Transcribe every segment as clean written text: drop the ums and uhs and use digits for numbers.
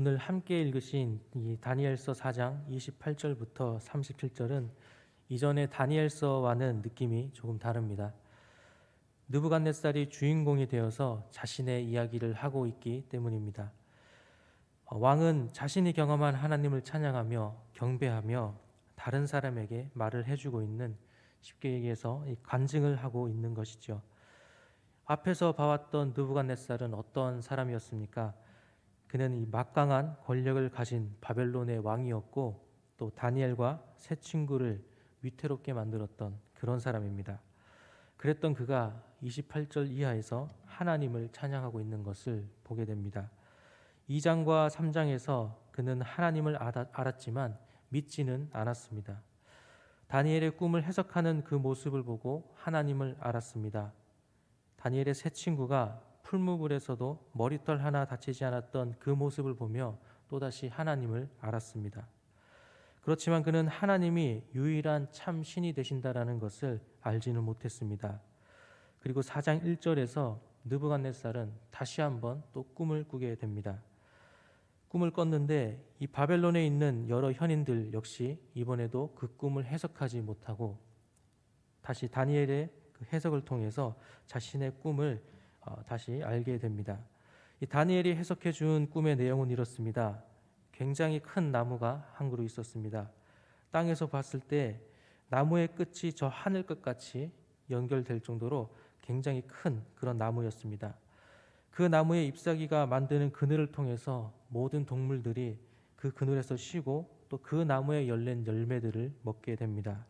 오늘 함께 읽으신 이 다니엘서 4장 28절부터 37절은 이전의 다니엘서와는 느낌이 조금 다릅니다. 느부갓네살이 주인공이 되어서 자신의 이야기를 하고 있기 때문입니다. 왕은 자신이 경험한 하나님을 찬양하며 경배하며 다른 사람에게 말을 해주고 있는, 쉽게 얘기해서 간증을 하고 있는 것이죠. 앞에서 봐왔던 느부갓네살은 어떤 사람이었습니까? 그는 이 막강한 권력을 가진 바벨론의 왕이었고, 또 다니엘과 세 친구를 위태롭게 만들었던 그런 사람입니다. 그랬던 그가 28절 이하에서 하나님을 찬양하고 있는 것을 보게 됩니다. 2장과 3장에서 그는 하나님을 알았지만 믿지는 않았습니다. 다니엘의 꿈을 해석하는 그 모습을 보고 하나님을 알았습니다. 다니엘의 세 친구가 풀무불에서도 머리털 하나 다치지 않았던 그 모습을 보며 또다시 하나님을 알았습니다. 그렇지만 그는 하나님이 유일한 참 신이 되신다라는 것을 알지는 못했습니다. 그리고 4장 1절에서 느부갓네살은 다시 한번 또 꿈을 꾸게 됩니다. 꿈을 꿨는데 이 바벨론에 있는 여러 현인들 역시 이번에도 그 꿈을 해석하지 못하고 다시 다니엘의 그 해석을 통해서 자신의 꿈을 다시 알게 됩니다. 이 다니엘이 해석해 준 꿈의 내용은 이렇습니다. 굉장히 큰 나무가 한 그루 있었습니다. 땅에서 봤을 때 나무의 끝이 저 하늘 끝같이 연결될 정도로 굉장히 큰 그런 나무였습니다. 그 나무의 잎사귀가 만드는 그늘을 통해서 모든 동물들이 그 그늘에서 쉬고 또 그 나무에 열린 열매들을 먹게 됩니다.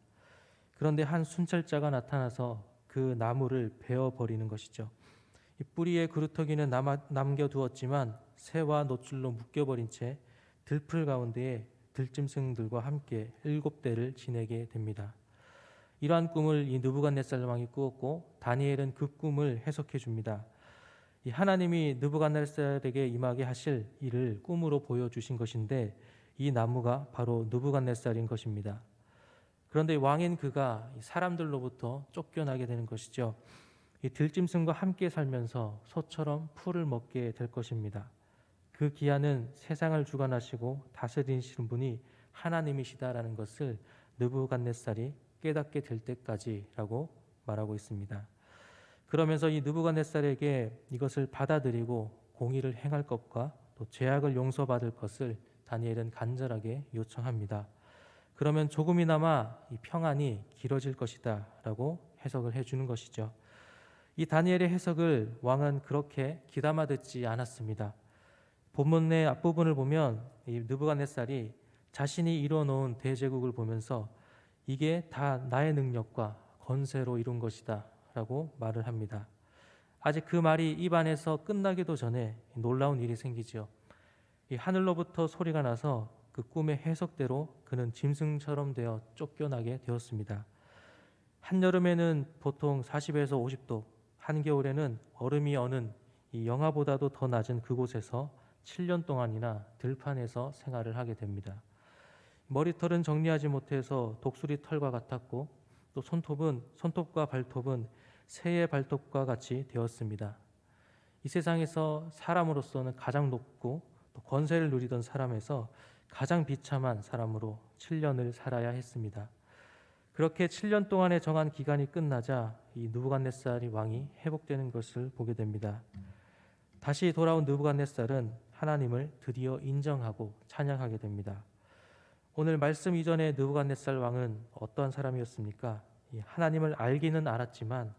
그런데 한 순찰자가 나타나서 그 나무를 베어버리는 것이죠. 이 뿌리에 그루터기는 남겨두었지만 새와 노줄로 묶여버린 채 들풀 가운데에 들짐승들과 함께 7대를 지내게 됩니다. 이러한 꿈을 이 느부갓네살 왕이 꾸었고 다니엘은 그 꿈을 해석해 줍니다. 이 하나님이 느부갓네살에게 임하게 하실 일을 꿈으로 보여주신 것인데 이 나무가 바로 느부갓네살인 것입니다. 그런데 왕인 그가 사람들로부터 쫓겨나게 되는 것이죠. 이 들짐승과 함께 살면서 소처럼 풀을 먹게 될 것입니다. 그 기한은 세상을 주관하시고 다스리시는 분이 하나님이시다라는 것을 느부갓네살이 깨닫게 될 때까지라고 말하고 있습니다. 그러면서 이 느부갓네살에게 이것을 받아들이고 공의를 행할 것과 또 죄악을 용서받을 것을 다니엘은 간절하게 요청합니다. 그러면 조금이나마 이 평안이 길어질 것이다 라고 해석을 해주는 것이죠. 이 다니엘의 해석을 왕은 그렇게 귀담아 듣지 않았습니다. 본문의 앞부분을 보면 이 느부갓네살이 자신이 이루어놓은 대제국을 보면서 이게 다 나의 능력과 권세로 이룬 것이다 라고 말을 합니다. 아직 그 말이 입안에서 끝나기도 전에 놀라운 일이 생기죠. 이 하늘로부터 소리가 나서 그 꿈의 해석대로 그는 짐승처럼 되어 쫓겨나게 되었습니다. 한여름에는 보통 40에서 50도, 한겨울에는 얼음이 어는 이 영하보다도 더 낮은 그곳에서 7년 동안이나 들판에서 생활을 하게 됩니다. 머리털은 정리하지 못해서 독수리 털과 같았고 또 손톱과 발톱은 새의 발톱과 같이 되었습니다. 이 세상에서 사람으로서는 가장 높고 또 권세를 누리던 사람에서 가장 비참한 사람으로 7년을 살아야 했습니다. 그렇게 7년 동안의 정한 기간이 끝나자 이 느부갓네살 왕이 회복되는 것을 보게 됩니다. 다시 돌아온 느부갓네살은 하나님을 드디어 인정하고 찬양하게 됩니다. 오늘 말씀 이전에 느부갓네살 왕은 어떠한 사람이었습니까? 하나님을 알기는 알았지만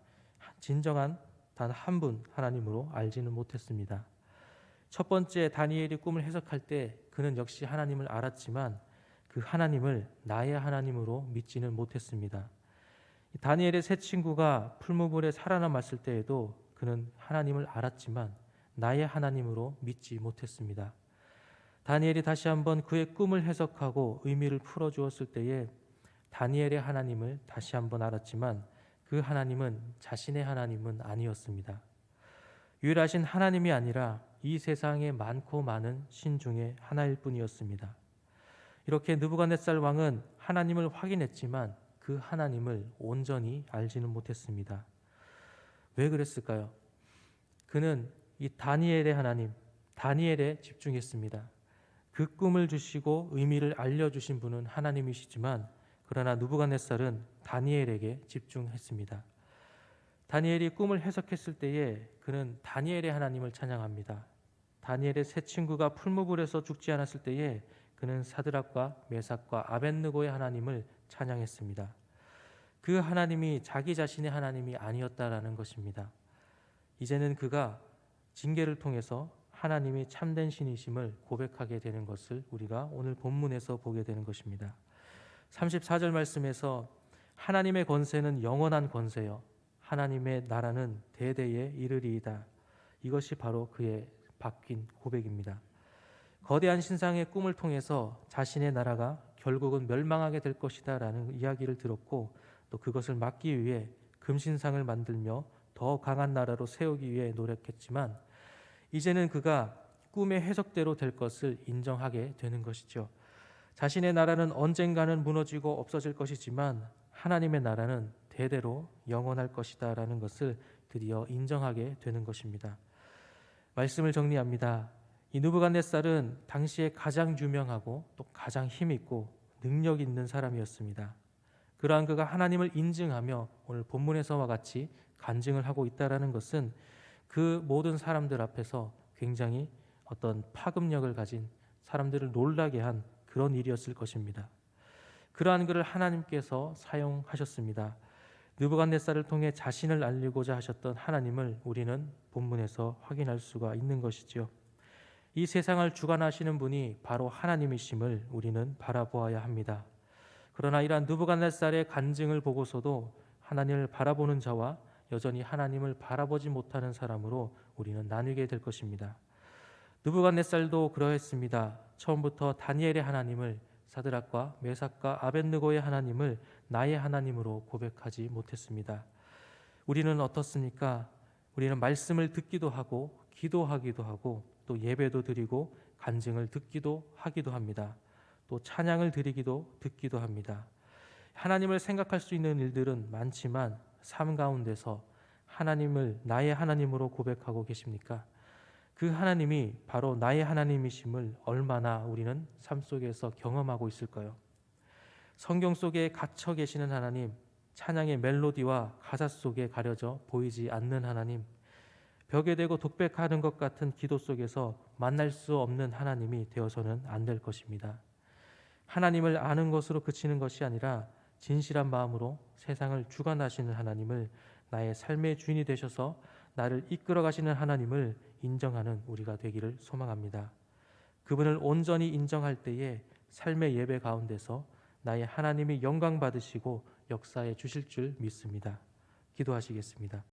진정한 단 한 분 하나님으로 알지는 못했습니다. 첫 번째 다니엘이 꿈을 해석할 때 그는 역시 하나님을 알았지만 그 하나님을 나의 하나님으로 믿지는 못했습니다. 다니엘의 세 친구가 풀무불에 살아남았을 때에도 그는 하나님을 알았지만 나의 하나님으로 믿지 못했습니다. 다니엘이 다시 한번 그의 꿈을 해석하고 의미를 풀어주었을 때에 다니엘의 하나님을 다시 한번 알았지만 그 하나님은 자신의 하나님은 아니었습니다. 유일하신 하나님이 아니라 이 세상에 많고 많은 신 중에 하나일 뿐이었습니다. 이렇게 느부갓네살 왕은 하나님을 확인했지만 그 하나님을 온전히 알지는 못했습니다. 왜 그랬을까요? 그는 이 다니엘의 하나님, 다니엘에 집중했습니다. 그 꿈을 주시고 의미를 알려주신 분은 하나님이시지만 그러나 느부갓네살은 다니엘에게 집중했습니다. 다니엘이 꿈을 해석했을 때에 그는 다니엘의 하나님을 찬양합니다. 다니엘의 세 친구가 풀무불에서 죽지 않았을 때에 그는 사드락과 메삭과 아벳느고의 하나님을 찬양했습니다. 그 하나님이 자기 자신의 하나님이 아니었다라는 것입니다. 이제는 그가 징계를 통해서 하나님이 참된 신이심을 고백하게 되는 것을 우리가 오늘 본문에서 보게 되는 것입니다. 34절 말씀에서 하나님의 권세는 영원한 권세요 하나님의 나라는 대대에 이르리이다. 이것이 바로 그의 바뀐 고백입니다. 거대한 신상의 꿈을 통해서 자신의 나라가 결국은 멸망하게 될 것이다 라는 이야기를 들었고 또 그것을 막기 위해 금신상을 만들며 더 강한 나라로 세우기 위해 노력했지만 이제는 그가 꿈의 해석대로 될 것을 인정하게 되는 것이죠. 자신의 나라는 언젠가는 무너지고 없어질 것이지만 하나님의 나라는 대대로 영원할 것이다 라는 것을 드디어 인정하게 되는 것입니다. 말씀을 정리합니다. 이 느부갓네살은 당시에 가장 유명하고 또 가장 힘있고 능력 있는 사람이었습니다. 그러한 그가 하나님을 인증하며 오늘 본문에서와 같이 간증을 하고 있다는 것은 그 모든 사람들 앞에서 굉장히 어떤 파급력을 가진 사람들을 놀라게 한 그런 일이었을 것입니다. 그러한 그를 하나님께서 사용하셨습니다. 느부갓네살을 통해 자신을 알리고자 하셨던 하나님을 우리는 본문에서 확인할 수가 있는 것이죠. 이 세상을 주관하시는 분이 바로 하나님이심을 우리는 바라보아야 합니다. 그러나 이러한 느부갓네살의 간증을 보고서도 하나님을 바라보는 자와 여전히 하나님을 바라보지 못하는 사람으로 우리는 나뉘게 될 것입니다. 느부갓네살도 그러했습니다. 처음부터 다니엘의 하나님을, 사드락과 메삭과 아벳느고의 하나님을 나의 하나님으로 고백하지 못했습니다. 우리는 어떻습니까? 우리는 말씀을 듣기도 하고 기도하기도 하고 또 예배도 드리고 간증을 듣기도 하기도 합니다. 또 찬양을 드리기도 듣기도 합니다. 하나님을 생각할 수 있는 일들은 많지만 삶 가운데서 하나님을 나의 하나님으로 고백하고 계십니까? 그 하나님이 바로 나의 하나님이심을 얼마나 우리는 삶 속에서 경험하고 있을까요? 성경 속에 갇혀 계시는 하나님, 찬양의 멜로디와 가사 속에 가려져 보이지 않는 하나님, 벽에 대고 독백하는 것 같은 기도 속에서 만날 수 없는 하나님이 되어서는 안 될 것입니다. 하나님을 아는 것으로 그치는 것이 아니라 진실한 마음으로 세상을 주관하시는 하나님을, 나의 삶의 주인이 되셔서 나를 이끌어 가시는 하나님을 인정하는 우리가 되기를 소망합니다. 그분을 온전히 인정할 때에 삶의 예배 가운데서 나의 하나님이 영광 받으시고 역사해 주실 줄 믿습니다. 기도하시겠습니다.